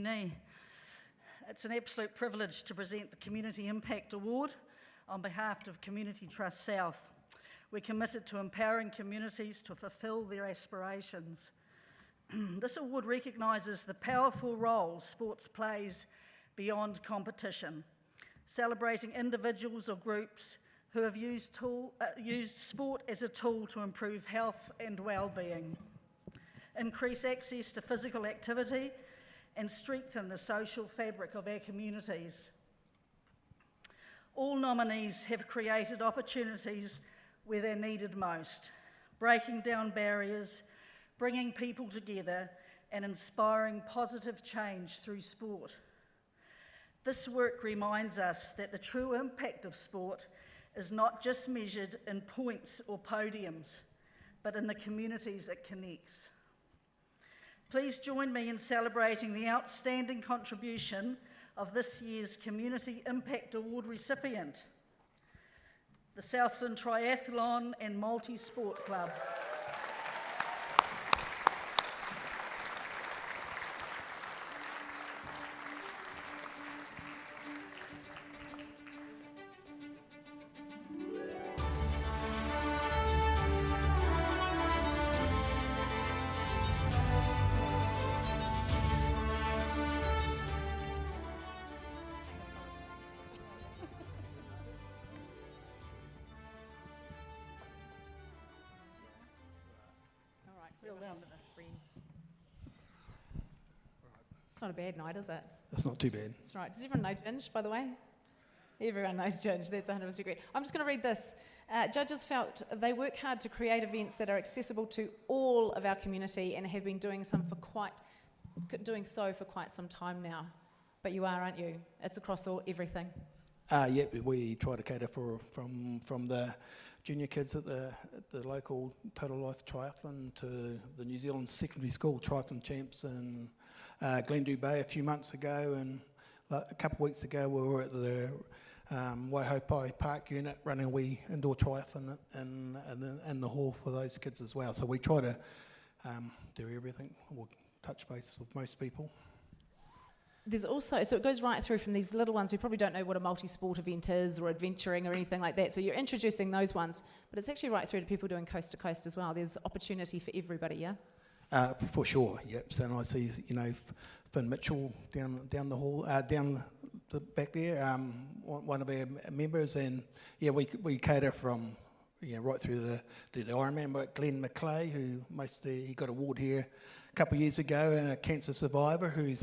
Koinei. It's an absolute privilege to present the Community Impact Award on behalf of Community Trust South. We're committed to empowering communities to fulfil their aspirations. This award recognises the powerful role sports plays beyond competition, celebrating individuals or groups who have used sport as a tool to improve health and well-being, increase access to physical activity, and strengthen the social fabric of our communities. All nominees have created opportunities where they're needed most, breaking down barriers, bringing people together, and inspiring positive change through sport. This work reminds us that the true impact of sport is not just measured in points or podiums, but in the communities it connects. Please join me in celebrating the outstanding contribution of this year's Community Impact Award recipient, the Southland Triathlon and Multisport Club. Real down to this friend. It's not a bad night, is it? That's not too bad. That's right. Does everyone know Ginge, by the way? Everyone knows Ginge. That's 100% agree. I'm just going to read this. Judges felt they work hard to create events that are accessible to all of our community and have been doing so for quite some time now. But you are, aren't you? It's across everything. Yep, we try to cater from the junior kids at the local Total Life Triathlon to the New Zealand Secondary School Triathlon Champs in Glendhu Bay a few months ago, and a couple of weeks ago we were at the Waihopai Park unit running a wee indoor triathlon in the hall for those kids as well. So we try to do everything, or touch base with most people. There's also, so it goes right through from these little ones who probably don't know what a multi-sport event is or adventuring or anything like that. So you're introducing those ones, but it's actually right through to people doing coast to coast as well. There's opportunity for everybody, yeah? For sure, yep. So I see, Finn Mitchell down the hall, down the back there, one of our members, and yeah, we cater from right through the Ironman. But Glenn McClay, who he got an award here a couple of years ago, a cancer survivor who's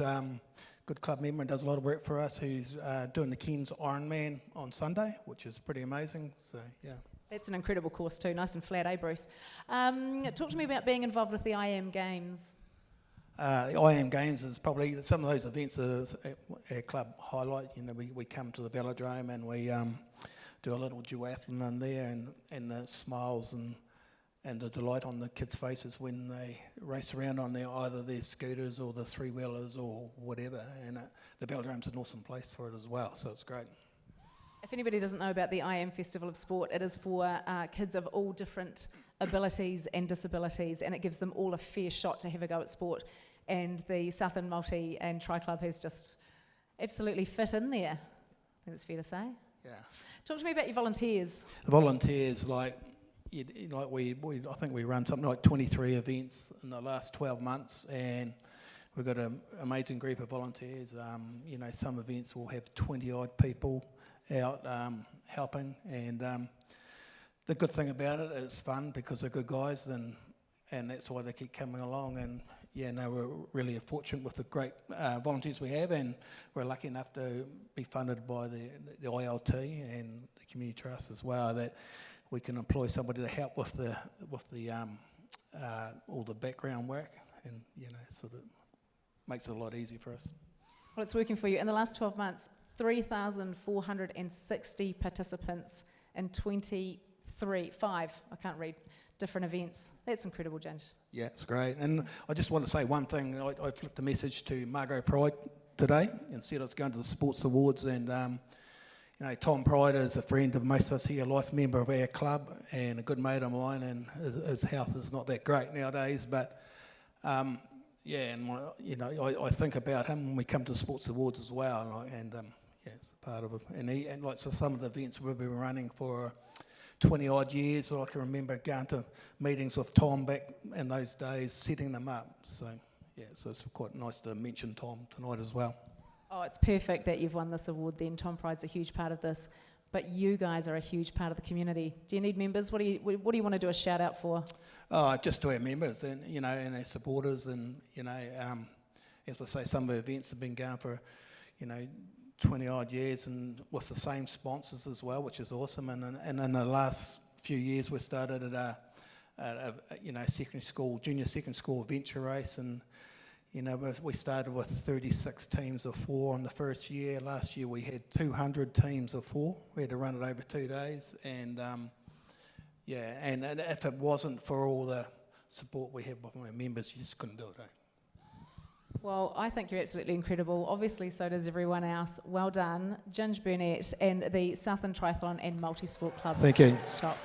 good club member and does a lot of work for us, who's doing the Cairns Ironman on Sunday, which is pretty amazing. So yeah. That's an incredible course too, nice and flat, eh, Bruce? Talk to me about being involved with the IM Games. The IM Games is probably some of those events that our club highlight. We come to the velodrome and we do a little duathlon in there, and the smiles and the delight on the kids' faces when they race around on either their scooters or the three-wheelers or whatever. And the velodrome's an awesome place for it as well, so it's great. If anybody doesn't know about the IM Festival of Sport, it is for kids of all different abilities and disabilities, and it gives them all a fair shot to have a go at sport. And the Southland Multi and Tri Club has just absolutely fit in there. I think it's fair to say. Yeah. Talk to me about your volunteers. The volunteers, I think we run something like 23 events in the last 12 months, and we've got an amazing group of volunteers. Some events will have 20-odd people out helping, and the good thing about it, it's fun because they're good guys, and that's why they keep coming along. And we're really fortunate with the great volunteers we have, and we're lucky enough to be funded by the ILT and the Community Trust as well, that we can employ somebody to help with the all the background work, and sort of makes it a lot easier for us. Well, it's working for you. In the last 12 months, 3,460 participants in 5 different events. That's incredible, Ginge. Yeah, it's great. And I just want to say one thing. I flipped a message to Margot Pride today and said I was going to the Sports Awards, and Tom Pride is a friend of most of us here, a life member of our club and a good mate of mine, and his health is not that great nowadays, but yeah, and I think about him when we come to sports awards as well, and yeah, it's part of it. And like so some of the events we've been running for 20 odd years. So I can remember going to meetings with Tom back in those days, setting them up. So yeah, so it's quite nice to mention Tom tonight as well. Oh, it's perfect that you've won this award then. Tom Pride's a huge part of this, but you guys are a huge part of the community. Do you need members? What do you want to do a shout out for? Just to our members and, and our supporters and, as I say, some of the events have been going for, 20 odd years and with the same sponsors as well, which is awesome. And in the last few years, we started at a secondary school, junior secondary school venture race, and we started with 36 teams of 4 in the first year. Last year we had 200 teams of 4. We had to run it over 2 days, and and if it wasn't for all the support we have from our members, you just couldn't do it. Well, I think you're absolutely incredible. Obviously, so does everyone else. Well done, Ginge, Burnett, and the Southland Triathlon and Multisport Club. Thank you. Shop.